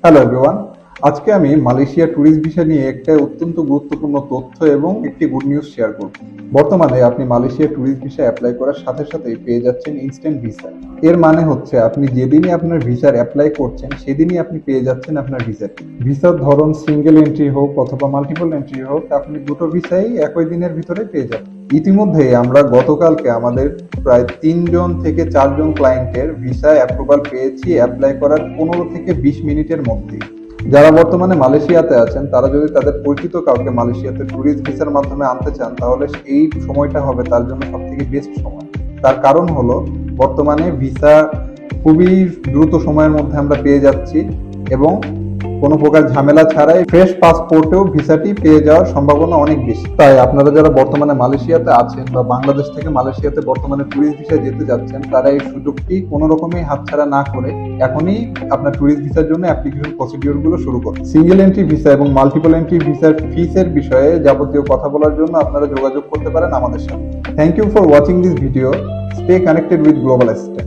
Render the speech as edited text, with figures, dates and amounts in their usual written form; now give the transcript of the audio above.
Hello everyone, আজকে আমি Malaysia tourist visa নিয়ে একটা অত্যন্ত গুরুত্বপূর্ণ তথ্য এবং একটি গুড নিউজ শেয়ার করব। বর্তমানে আপনি মালয়েশিয়া ট্যুরিস্ট ভিসা অ্যাপ্লাই করার সাথে সাথেই পেয়ে যাচ্ছেন ইনস্ট্যান্ট ভিসা। এর মানে হচ্ছে আপনি যেদিনই আপনার ভিসার অ্যাপ্লাই করছেন সেদিনই আপনি পেয়ে যাচ্ছেন আপনার ভিসাটি। ভিসার ধরন সিঙ্গেল এন্ট্রি হোক অথবা মাল্টিপল এন্ট্রি হোক, আপনি দুটো ভিসাই একই দিনের ভিতরে পেয়ে যাবেন। ইতিমধ্যে আমরা গতকালকে আমাদের প্রায় 3 থেকে 4 ক্লায়েন্টের ভিসা অ্যাপ্রুভাল পেয়েছি অ্যাপ্লাই করার 15 থেকে 20 মিনিটের মধ্যে। যারা বর্তমানে মালয়েশিয়াতে আছেন তারা যদি তাদের পরিচিত কাউকে মালয়েশিয়াতে ট্যুরিস্ট ভিসার মাধ্যমে আনতে চান, তাহলে এই সময়টা হবে তার জন্য সব থেকে বেস্ট সময়। তার কারণ হলো বর্তমানে ভিসা খুবই দ্রুত সময়ের মধ্যে আমরা পেয়ে যাচ্ছি এবং কোনো প্রকার ঝামেলা ছাড়াই ফ্রেশ পাসপোর্টেও ভিসাটি পেয়ে যাওয়ার সম্ভাবনা অনেক বেশি। তাই আপনারা যারা বর্তমানে মালয়েশিয়াতে আছেন বা বাংলাদেশ থেকে মালয়েশিয়াতে বর্তমানে ট্যুরিস্ট ভিসা যেতে যাচ্ছেন, তারা এই সুযোগটি কোনো রকমই হাতছাড়া না করে এখনই আপনার ট্যুরিস্ট ভিসার জন্য অ্যাপ্লিকেশন প্রসিডিওর গুলো শুরু করুন। সিঙ্গেল এন্ট্রি ভিসা এবং মাল্টিপল এন্ট্রি ভিসার ফিসের বিষয়ে যাবতীয় কথা বলার জন্য আপনারা যোগাযোগ করতে পারেন আমাদের সাথে। Thank you for watching this video. Stay connected with global assistant.